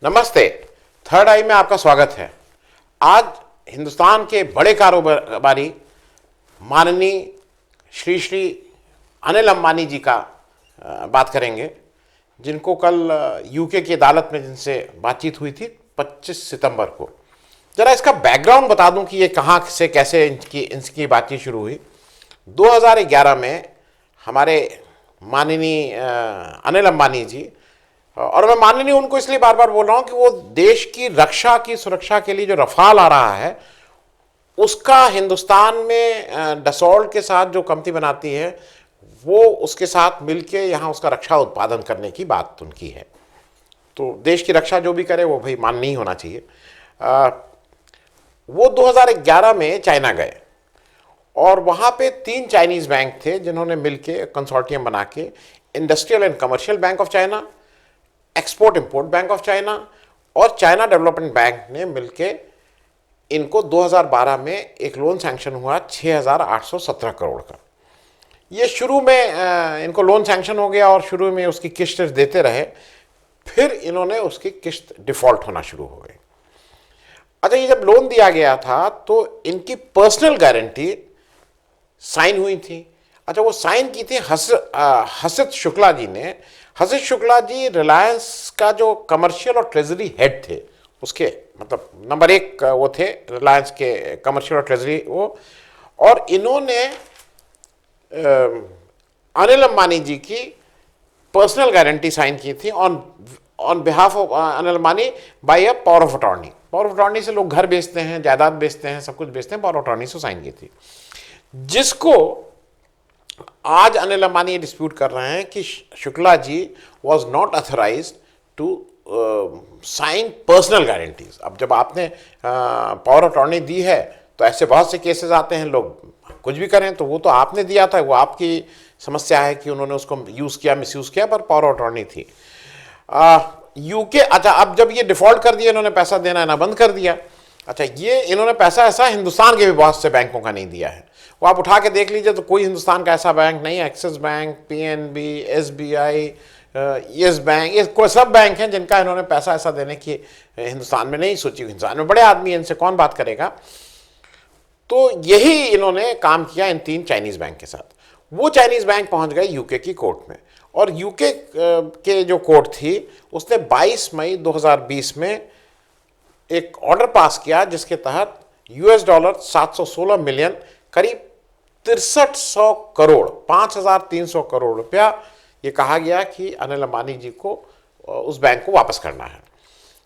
नमस्ते। थर्ड आई में आपका स्वागत है। आज हिंदुस्तान के बड़े कारोबारी माननीय श्री श्री अनिल अंबानी जी का बात करेंगे, जिनको कल यूके की अदालत में जिनसे बातचीत हुई थी 25 सितंबर को। जरा इसका बैकग्राउंड बता दूं कि ये कहाँ से कैसे इनकी बातचीत शुरू हुई। 2011 में हमारे माननीय अनिल अंबानी जी, और मैं माननीय उनको इसलिए बार बार बोल रहा हूं कि वो देश की रक्षा की सुरक्षा के लिए जो रफाल आ रहा है उसका हिंदुस्तान में डसॉल्ट के साथ जो कंपनी बनाती है वो उसके साथ मिलके यहाँ उसका रक्षा उत्पादन करने की बात उनकी है। तो देश की रक्षा जो भी करे वो भाई माननीय होना चाहिए। वो 2011 में चाइना गए और वहाँ पे 3 चाइनीज़ बैंक थे जिन्होंने मिलके कंसोर्टियम बना के industrial and commercial bank of China, export import bank of China और चाइना डेवलपमेंट बैंक ने मिलके इनको 2012 में एक लोन सैंक्शन हुआ 6,817 करोड़ का। ये शुरू में इनको लोन सैंक्शन हो गया और शुरू में उसकी किस्त देते रहे, फिर इन्होंने उसकी किस्त डिफॉल्ट होना शुरू हो गई। अच्छा, ये जब लोन दिया गया था तो इनकी पर्सनल गारंटी साइन हुई थी। अच्छा, वो साइन की थी हसित शुक्ला जी ने। हसित शुक्ला जी रिलायंस का जो कमर्शियल और ट्रेजरी हेड थे, उसके मतलब नंबर 1 वो थे रिलायंस के कमर्शियल और ट्रेजरी वो। और इन्होंने अनिल अंबानी जी की पर्सनल गारंटी साइन की थी on behalf of Anil Ambani by a power of attorney. Power of attorney से लोग घर बेचते हैं, जायदाद बेचते हैं, सब कुछ बेचते हैं। पावर ऑफ अटॉर्नी से साइन की थी, जिसको आज अनिल अंबानी ये डिस्प्यूट कर रहे हैं कि Shukla ji was not authorized to sign personal guarantees. अब जब आपने पावर ऑफ अटॉर्नी दी है तो ऐसे बहुत से केसेस आते हैं, लोग कुछ भी करें, तो वो तो आपने दिया था, वो आपकी समस्या है कि उन्होंने उसको यूज़ किया, मिसयूज़ किया, पर पावर ऑफ अटॉर्नी थी। यूके, अच्छा अब जब ये डिफॉल्ट कर दिया, इन्होंने पैसा देना ना बंद कर दिया। अच्छा, ये इन्होंने पैसा ऐसा हिंदुस्तान के भी बहुत से बैंकों का नहीं दिया है। वो आप उठा के देख लीजिए तो कोई हिंदुस्तान का ऐसा बैंक नहीं है। Axis bank, PNB, SBI, yes bank, ये कोई सब बैंक हैं जिनका इन्होंने पैसा ऐसा देने की हिंदुस्तान में नहीं सोची। हिंदुस्तान में बड़े आदमी हैं, इनसे कौन बात करेगा। तो यही इन्होंने काम किया इन 3 चाइनीज़ बैंक के साथ। वो चाइनीज़ बैंक पहुंच गए यूके की कोर्ट में, और यूके के जो कोर्ट थी उसने 22 मई 2020 में एक ऑर्डर पास किया जिसके तहत $716 मिलियन, करीब 6300 करोड़, 5300 करोड़ रुपया, ये कहा गया कि अनिल अंबानी जी को उस बैंक को वापस करना है।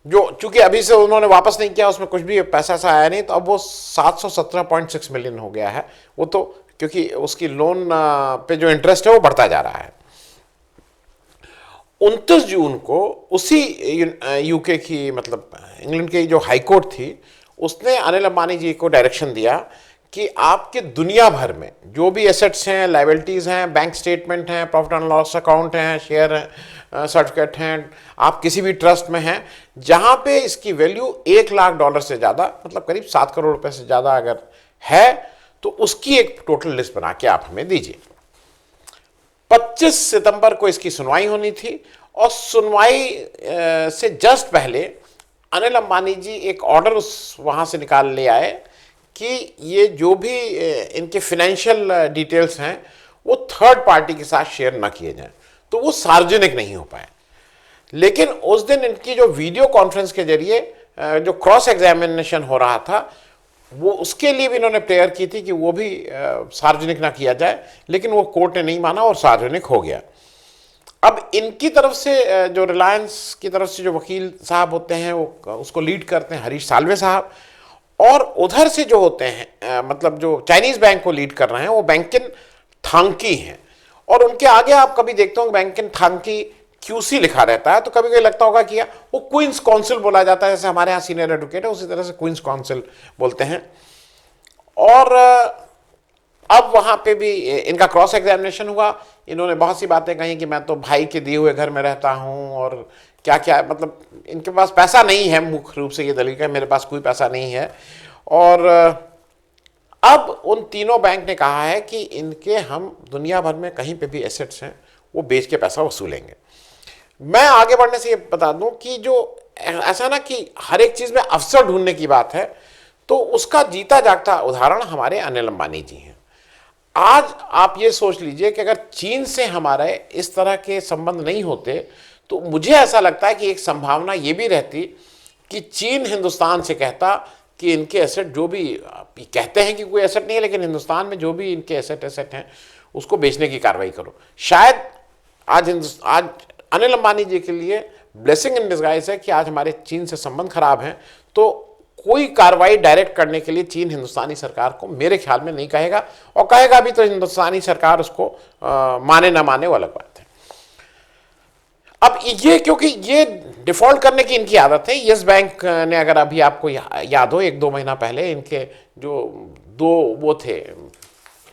जो चूंकि अभी से उन्होंने वापस नहीं किया, उसमें कुछ भी पैसा ऐसा आया नहीं, तो अब वो 717.6 मिलियन हो गया है। वो तो क्योंकि उसकी लोन पे जो इंटरेस्ट है वो बढ़ता जा रहा है। 29 जून को उसी यूके की, मतलब इंग्लैंड की जो हाई कोर्ट थी, उसने अनिल अंबानी जी को डायरेक्शन दिया कि आपके दुनिया भर में जो भी एसेट्स हैं, लाइबिलिटीज़ हैं, बैंक स्टेटमेंट हैं, प्रॉफिट एंड लॉस अकाउंट हैं, शेयर सर्टिफिकेट हैं, आप किसी भी ट्रस्ट में हैं जहां पे इसकी वैल्यू $1,00,000 से ज़्यादा, मतलब करीब 7 करोड़ रुपए से ज़्यादा अगर है, तो उसकी एक टोटल लिस्ट बना के आप हमें दीजिए। 25 सितंबर को इसकी सुनवाई होनी थी, और सुनवाई से जस्ट पहले अनिल अंबानी जी एक ऑर्डर वहाँ से निकाल ले आए कि ये जो भी इनके फाइनेंशियल डिटेल्स हैं वो थर्ड पार्टी के साथ शेयर ना किए जाएं, तो वो सार्वजनिक नहीं हो पाए। लेकिन उस दिन इनकी जो वीडियो कॉन्फ्रेंस के जरिए जो क्रॉस एग्जामिनेशन हो रहा था, वो उसके लिए भी इन्होंने प्रेयर की थी कि वो भी सार्वजनिक ना किया जाए, लेकिन वो कोर्ट ने नहीं माना और सार्वजनिक हो गया। अब इनकी तरफ से जो रिलायंस की तरफ से जो वकील साहब होते हैं वो उसको लीड करते हैं हरीश साल्वे साहब, और उधर से जो होते हैं मतलब जो चाइनीज़ बैंक को लीड कर रहे हैं वो बैंकिन थांकी हैं। और उनके आगे आप कभी देखते हो बैंकिन थांकी क्यूसी लिखा रहता है, तो कभी कभी लगता होगा कि वो क्वींस काउंसिल बोला जाता है, जैसे हमारे यहाँ सीनियर एडवोकेट है उसी तरह से क्वींस काउंसिल बोलते हैं। और अब वहाँ पे भी इनका क्रॉस एग्जामिनेशन हुआ। इन्होंने बहुत सी बातें कही कि मैं तो भाई के दिए हुए घर में रहता हूँ, और क्या क्या, मतलब इनके पास पैसा नहीं है, मुख्य रूप से ये दलील है मेरे पास कोई पैसा नहीं है। और अब उन तीनों बैंक ने कहा है कि इनके हम दुनिया भर में कहीं पे भी एसेट्स हैं वो बेच के पैसा वसूलेंगे। मैं आगे बढ़ने से ये बता दूं कि जो ऐसा ना कि हर एक चीज में अवसर ढूंढने की बात है, तो उसका जीता जागता उदाहरण हमारे अनिल अंबानी जी हैं। आज आप ये सोच लीजिए कि अगर चीन से हमारे इस तरह के संबंध नहीं होते, तो मुझे ऐसा लगता है कि एक संभावना ये भी रहती कि चीन हिंदुस्तान से कहता कि इनके एसेट जो भी कहते हैं कि कोई एसेट नहीं है, लेकिन हिंदुस्तान में जो भी इनके एसेट हैं उसको बेचने की कार्रवाई करो। शायद आज अनिल अंबानी जी के लिए ब्लेसिंग इन डिस्गाइज है कि आज हमारे चीन से संबंध खराब हैं, तो कोई कार्रवाई डायरेक्ट करने के लिए चीन हिंदुस्तानी सरकार को मेरे ख्याल में नहीं कहेगा, और कहेगा भी तो हिंदुस्तानी सरकार उसको माने ना माने वो अलग बात है। अब ये क्योंकि ये डिफॉल्ट करने की इनकी आदत है। यस बैंक ने, अगर अभी आपको याद हो, 1-2 महीना पहले इनके जो दो वो थे,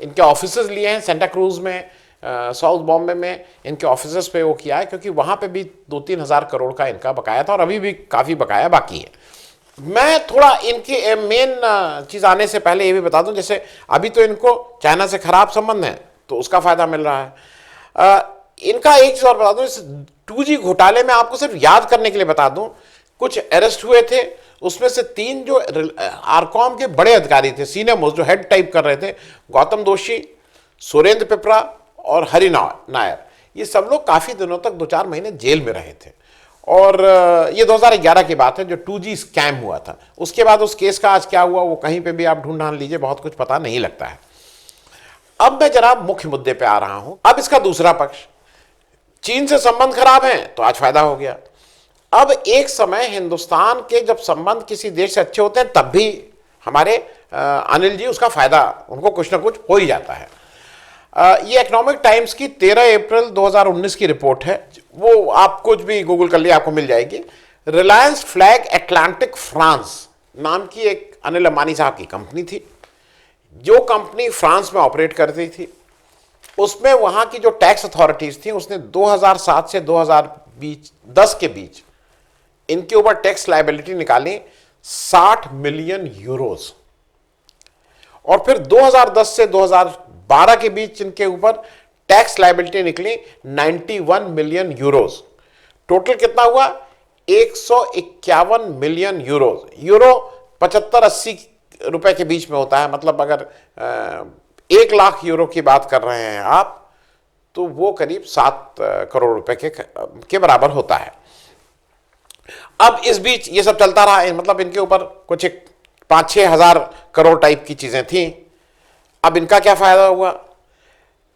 इनके ऑफिसेज लिए हैं सेंटा क्रूज में, साउथ बॉम्बे में इनके ऑफिसेज पे वो किया है, क्योंकि वहाँ पे भी 2-3 हज़ार करोड़ का इनका बकाया था, और अभी भी काफ़ी बकाया बाकी है। मैं थोड़ा इनके मेन चीज़ आने से पहले ये भी बता दूं, जैसे अभी तो इनको चाइना से खराब संबंध है तो उसका फ़ायदा मिल रहा है। इनका एक चीज़ और बता दूं, इस 2G घोटाले में आपको सिर्फ याद करने के लिए बता दूं, कुछ अरेस्ट हुए थे, उसमें से 3 जो आरकॉम के बड़े अधिकारी थे, सीनियर मोस्ट जो हेड टाइप कर रहे थे, गौतम दोषी, सुरेंद्र पिपरा और हरि नायर, ये सब लोग काफ़ी दिनों तक 2-4 महीने जेल में रहे थे। और ये 2011 की बात है, जो 2G स्कैम हुआ था। उसके बाद उस केस का आज क्या हुआ वो कहीं पे भी आप ढूंढ ढांढ लीजिए, बहुत कुछ पता नहीं लगता है। अब मैं जरा मुख्य मुद्दे पे आ रहा हूं। अब इसका दूसरा पक्ष, चीन से संबंध खराब हैं तो आज फायदा हो गया। अब एक समय हिंदुस्तान के जब संबंध किसी देश से अच्छे होते हैं, तब भी हमारे अनिल जी उसका फायदा, उनको कुछ ना कुछ हो ही जाता है। ये इकोनॉमिक टाइम्स की 13 अप्रैल 2019 की रिपोर्ट है, वो आप कुछ भी गूगल कर लिए आपको मिल जाएगी। रिलायंस फ्लैग एटलांटिक फ्रांस नाम की एक अनिल अंबानी साहब की कंपनी थी, जो कंपनी फ्रांस में ऑपरेट करती थी। उसमें वहां की जो टैक्स अथॉरिटीज थी, उसने 2007 से 2010 के बीच इनके ऊपर टैक्स लायबिलिटी निकाली 60 मिलियन यूरोज, और फिर 2010 से 2012 के बीच इनके ऊपर टैक्स लायबिलिटी निकली 91 मिलियन यूरोज। टोटल कितना हुआ? 151 मिलियन यूरोज। यूरो 75-80 रुपए के बीच में होता है, मतलब अगर 1 लाख यूरो की बात कर रहे हैं आप, तो वो करीब 7 करोड़ रुपए के बराबर होता है। अब इस बीच ये सब चलता रहा, मतलब इनके ऊपर कुछ 5-6 हजार करोड़ टाइप की चीजें थी। अब इनका क्या फायदा हुआ?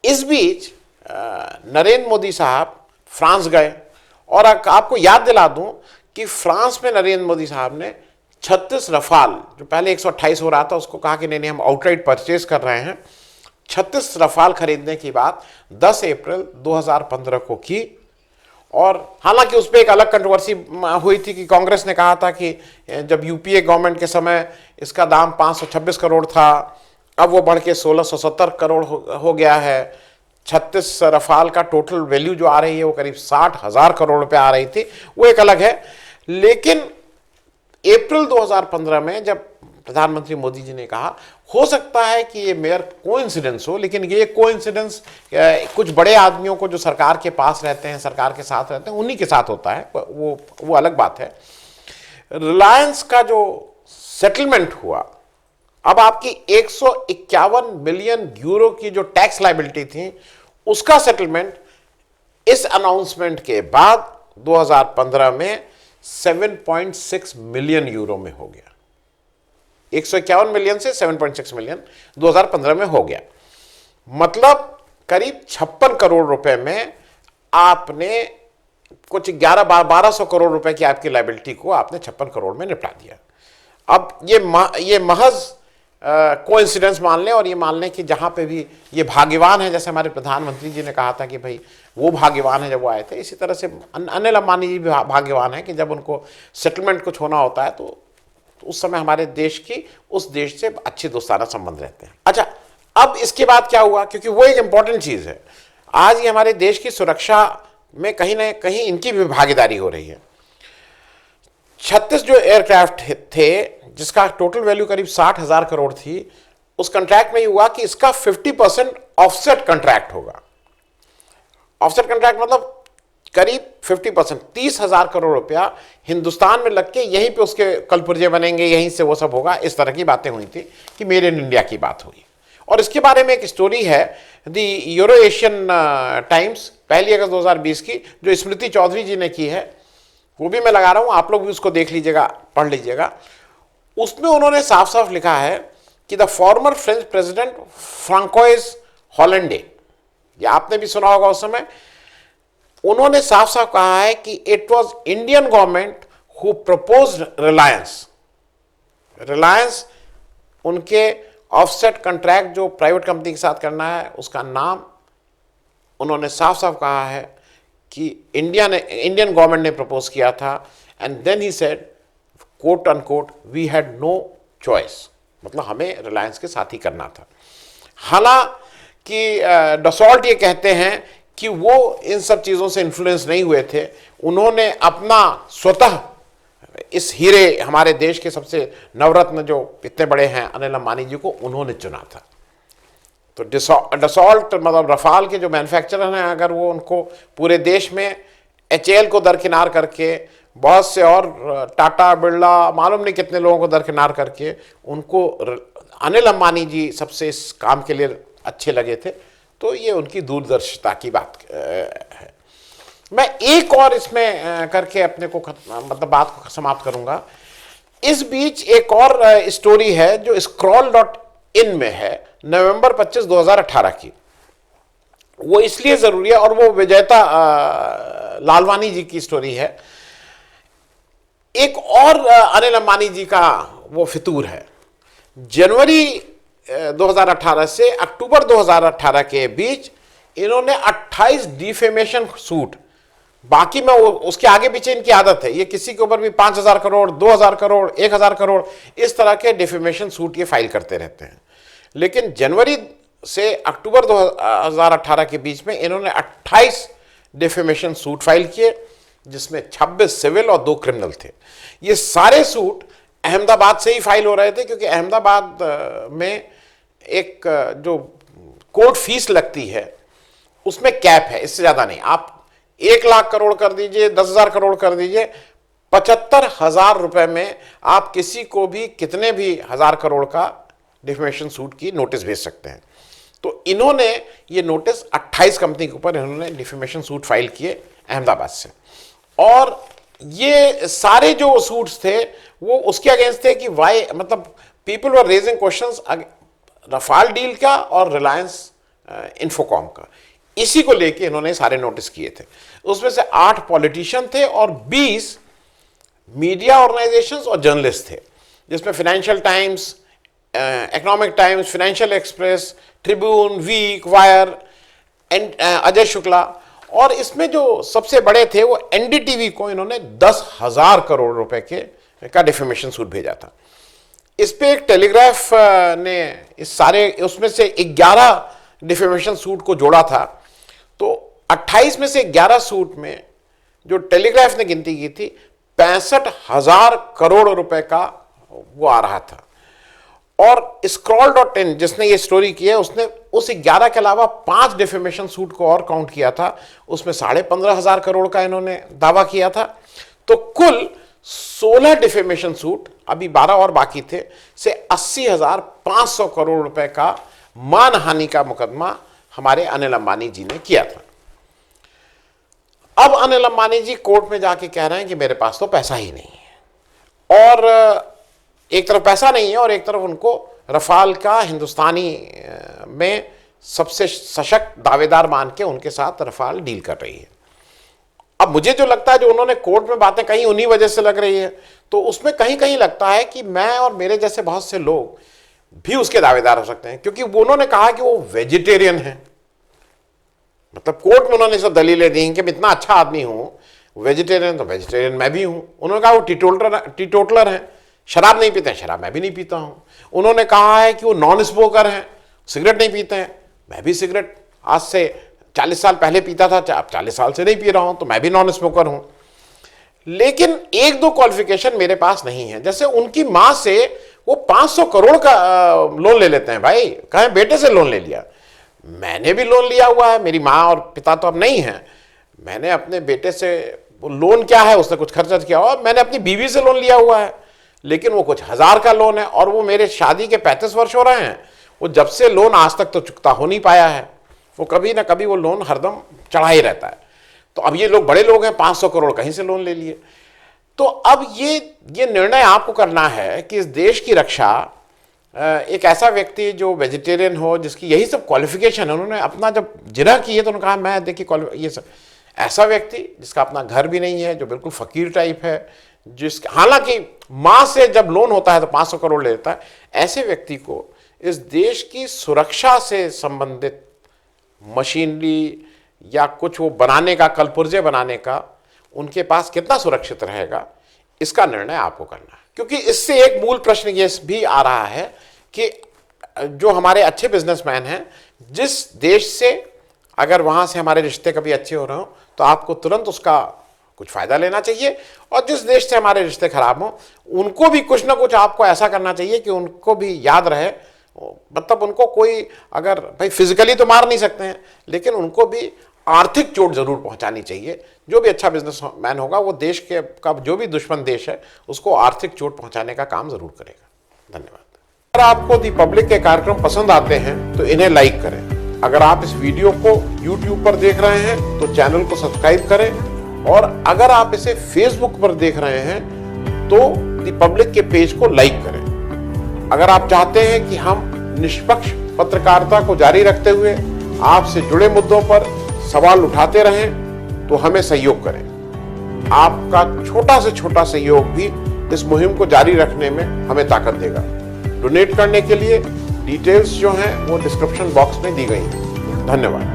इस बीच नरेंद्र मोदी साहब फ्रांस गए, और आपको याद दिला दूं कि फ्रांस में नरेंद्र मोदी साहब ने 36 रफाल, जो पहले 128 हो रहा था, उसको कहा कि नहीं हम आउटराइट परचेज कर रहे हैं। 36 रफाल खरीदने की बात 10 अप्रैल 2015 को की, और हालांकि उस पर एक अलग कंट्रोवर्सी हुई थी कि कांग्रेस ने कहा था कि जब यूपीए गवर्नमेंट के समय इसका दाम 526 करोड़ था, अब वो बढ़ के 1670 करोड़ हो गया है। 36 रफाल का टोटल वैल्यू जो आ रही है वो करीब 60,000 करोड़ रुपए आ रही थी, वो एक अलग है। लेकिन अप्रैल 2015 में जब प्रधानमंत्री मोदी जी ने कहा, हो सकता है कि ये मेयर कोइंसिडेंस हो, लेकिन ये कोइंसिडेंस कुछ बड़े आदमियों को जो सरकार के पास रहते हैं, सरकार के साथ रहते हैं, उन्हीं के साथ होता है, वो अलग बात है। रिलायंस का जो सेटलमेंट हुआ, अब आपकी 151 मिलियन यूरो की जो टैक्स लायबिलिटी थी, उसका सेटलमेंट इस अनाउंसमेंट के बाद 2015 में 7.6 मिलियन यूरो में हो गया। 151 मिलियन से 7.6 मिलियन 2015 में हो गया, मतलब करीब 56 करोड़ रुपए में आपने कुछ 1100-1200 करोड़ रुपए की आपकी लायबिलिटी को आपने 56 करोड़ में निपटा दिया। अब ये महज कोइंसिडेंस मान लें, और ये मान लें कि जहां पे भी ये भाग्यवान है, जैसे हमारे प्रधानमंत्री जी ने कहा था कि भाई वो भाग्यवान है जब वो आए थे, इसी तरह से अनिल अंबानी जी भी भाग्यवान है कि जब उनको सेटलमेंट कुछ होना होता है तो उस समय हमारे देश की उस देश से अच्छे दोस्ताना संबंध रहते हैं। अच्छा, अब इसके बाद क्या हुआ, क्योंकि वो एक इंपॉर्टेंट चीज है, आज ये हमारे देश की सुरक्षा में कहीं ना कहीं इनकी भी भागीदारी हो रही है। 36 जो एयरक्राफ्ट थे, जिसका टोटल वैल्यू करीब 60,000 करोड़ थी, उस कंट्रैक्ट में ये हुआ कि इसका 50% ऑफसेट कंट्रैक्ट होगा। ऑफसेट कंट्रैक्ट मतलब करीब 50%, 30,000 करोड़ रुपया हिंदुस्तान में लग के यहीं पे उसके कलपुर्जे बनेंगे, यहीं से वो सब होगा, इस तरह की बातें हुई थी कि मेड इन इंडिया की बात हुई। और इसके बारे में एक स्टोरी है दी यूरो एशियन टाइम्स 1 अगस्त 2020 की, जो स्मृति चौधरी जी ने की है, वो भी मैं लगा रहा हूं, आप लोग भी उसको देख लीजिएगा, पढ़ लीजिएगा। उसमें उन्होंने साफ साफ लिखा है कि the former French president Francois Hollande, ये आपने भी सुना होगा उस समय, उन्होंने साफ साफ कहा है कि it was Indian government who proposed Reliance. Reliance उनके ऑफसेट कॉन्ट्रैक्ट जो प्राइवेट कंपनी के साथ करना है, उसका नाम उन्होंने साफ साफ कहा है कि इंडियन गवर्नमेंट ने प्रपोज किया था। And then he said quote unquote we had no choice, मतलब हमें रिलायंस के साथ ही करना था। हालांकि डसॉल्ट ये कहते हैं कि वो इन सब चीज़ों से इन्फ्लुएंस नहीं हुए थे, उन्होंने अपना स्वतः इस हीरे, हमारे देश के सबसे नवरत्न जो इतने बड़े हैं अनिल अंबानी जी को, उन्होंने चुना था। तो डसॉल्ट मतलब रफाल के जो मैन्युफैक्चरर हैं, अगर वो उनको पूरे देश में HAL को दरकिनार करके, बहुत से और टाटा बिरला, मालूम नहीं कितने लोगों को दरकिनार करके, उनको अनिल अंबानी जी सबसे इस काम के लिए अच्छे लगे थे। तो ये उनकी दूरदर्शिता की बात है। मैं एक और इसमें करके अपने को मतलब बात को समाप्त करूंगा। इस बीच एक और स्टोरी है जो scroll.in में है, नवंबर 25, 2018 की। वो इसलिए जरूरी है, और वो विजेता लालवानी जी की स्टोरी है। एक और अनिल अंबानी जी का वो फितूर है। जनवरी 2018 से अक्टूबर 2018 के बीच इन्होंने 28 डिफेमेशन सूट, बाकी में उसके आगे पीछे इनकी आदत है, ये किसी के ऊपर भी 5,000 करोड़, 2,000 करोड़, 1,000 करोड़, इस तरह के डिफेमेशन सूट ये फाइल करते रहते हैं। लेकिन जनवरी से अक्टूबर 2018 के बीच में इन्होंने 28 डिफेमेशन सूट फाइल किए, जिसमें 26 सिविल और 2 क्रिमिनल थे। ये सारे सूट अहमदाबाद से ही फाइल हो रहे थे, क्योंकि अहमदाबाद में एक जो कोर्ट फीस लगती है उसमें कैप है, इससे ज़्यादा नहीं। आप 1 लाख करोड़ कर दीजिए, 10,000 करोड़ कर दीजिए, 75,000 रुपए में आप किसी को भी कितने भी 1,000 करोड़ का डिफेमेशन सूट की नोटिस भेज सकते हैं। तो इन्होंने ये नोटिस 28 कंपनी के ऊपर इन्होंने डिफेमेशन सूट फाइल किए अहमदाबाद से। और ये सारे जो सूट्स थे वो उसके अगेंस्ट थे कि वाई, मतलब people were raising questions Rafale deal का और रिलायंस इन्फोकॉम का। इसी को लेके इन्होंने सारे नोटिस किए थे। उसमें से 8 पॉलिटिशियन थे और 20 मीडिया ऑर्गेनाइजेशंस और जर्नलिस्ट थे, जिसमें Financial Times, Economic Times, Financial Express, Tribune, Week, Wire, Ajay Shukla. और इसमें जो सबसे बड़े थे वो NDTV को इन्होंने 10,000 करोड़ रुपए का डिफेमेशन सूट भेजा था। इस पे एक टेलीग्राफ ने इस सारे उसमें से 11 डिफेमेशन सूट को जोड़ा था। तो 28 में से 11 सूट में जो टेलीग्राफ ने गिनती की थी 65,000 करोड़ रुपए का वो आ रहा था। और scroll.in जिसने ये स्टोरी की है, उसने उस 11 के अलावा 5 डिफेमेशन सूट को और काउंट किया था, उसमें 15,500 करोड़ का इन्होंने दावा किया था। तो कुल 16 डिफेमेशन सूट, अभी 12 और बाकी थे, से 80,500 करोड़ रुपए का मानहानि का मुकदमा हमारे अनिल अंबानी जी ने किया था। अब अनिल अंबानी जी कोर्ट में जाके कह रहे हैं कि मेरे पास तो पैसा ही नहीं है। और एक तरफ पैसा नहीं है और एक तरफ उनको रफाल का हिंदुस्तानी में सबसे सशक्त दावेदार मान के उनके साथ रफाल डील कर रही है। अब मुझे जो लगता है, जो उन्होंने कोर्ट में बातें कही उन्हीं वजह से लग रही है, तो उसमें कहीं कहीं लगता है कि मैं और मेरे जैसे बहुत से लोग भी उसके दावेदार हो सकते हैं, क्योंकि उन्होंने कहा कि वो वेजिटेरियन है। मतलब कोर्ट में उन्होंने सब दलीलें दी कि मैं इतना अच्छा आदमी हूं, वेजिटेरियन तो वेजिटेरियन मैं भी हूं। उन्होंने कहा वो टीटोटलर हैं, शराब नहीं पीते हैं, शराब मैं भी नहीं पीता हूं। उन्होंने कहा है कि वो नॉन स्मोकर हैं, सिगरेट नहीं पीते हैं, मैं भी सिगरेट आज से 40 साल पहले पीता था, अब 40 साल से नहीं पी रहा हूं, तो मैं भी नॉन स्मोकर हूं। लेकिन 1-2 क्वालिफिकेशन मेरे पास नहीं है। जैसे उनकी मां से वो 500 करोड़ का लोन ले लेते हैं। भाई कहें बेटे से लोन ले लिया, मैंने भी लोन लिया हुआ है, मेरी माँ और पिता तो अब नहीं है, मैंने अपने बेटे से, वो लोन क्या है, उसने कुछ खर्चा किया हुआ, मैंने अपनी बीवी से लोन लिया हुआ है, लेकिन वो कुछ हजार का लोन है, और वो मेरे शादी के 35 वर्ष हो रहे हैं, वो जब से लोन आज तक तो चुकता हो नहीं पाया है, वो कभी ना कभी वो लोन हरदम चढ़ा ही रहता है। तो अब ये लोग बड़े लोग हैं, 500 करोड़ कहीं से लोन ले लिए। तो अब ये निर्णय आपको करना है कि इस देश की रक्षा, एक ऐसा व्यक्ति जो वेजिटेरियन हो, जिसकी यही सब क्वालिफिकेशन है, उन्होंने अपना जब जिरह की है तो उन्होंने कहा मैं देखिए ये सब, ऐसा व्यक्ति जिसका अपना घर भी नहीं है, जो बिल्कुल फकीर टाइप है, जिस हालांकि मां से जब लोन होता है तो 500 करोड़ ले लेता है, ऐसे व्यक्ति को इस देश की सुरक्षा से संबंधित मशीनरी या कुछ वो बनाने का, कलपुर्जे बनाने का, उनके पास कितना सुरक्षित रहेगा, इसका निर्णय आपको करना है। क्योंकि इससे एक मूल प्रश्न ये भी आ रहा है कि जो हमारे अच्छे बिजनेसमैन हैं, जिस देश से अगर वहां से हमारे रिश्ते कभी अच्छे हो रहे हो तो आपको तुरंत उसका कुछ फायदा लेना चाहिए, और जिस देश से हमारे रिश्ते खराब हो उनको भी कुछ ना कुछ आपको ऐसा करना चाहिए कि उनको भी याद रहे, मतलब उनको कोई, अगर भाई फिजिकली तो मार नहीं सकते हैं, लेकिन उनको भी आर्थिक चोट जरूर पहुंचानी चाहिए। जो भी अच्छा बिजनेसमैन होगा वो देश के का जो भी दुश्मन देश है उसको आर्थिक चोट पहुंचाने का काम जरूर करेगा। धन्यवाद। अगर आपको दी पब्लिक के कार्यक्रम पसंद आते हैं तो इन्हें लाइक करें। अगर आप इस वीडियो को YouTube पर देख रहे हैं तो चैनल को सब्सक्राइब करें, और अगर आप इसे Facebook पर देख रहे हैं तो दी पब्लिक के पेज को लाइक करें। अगर आप चाहते हैं कि हम निष्पक्ष पत्रकारिता को जारी रखते हुए आपसे जुड़े मुद्दों पर सवाल उठाते रहें तो हमें सहयोग करें। आपका छोटा से छोटा सहयोग भी इस मुहिम को जारी रखने में हमें ताकत देगा। डोनेट करने के लिए डिटेल्स जो हैं वो डिस्क्रिप्शन बॉक्स में दी गई हैं। धन्यवाद।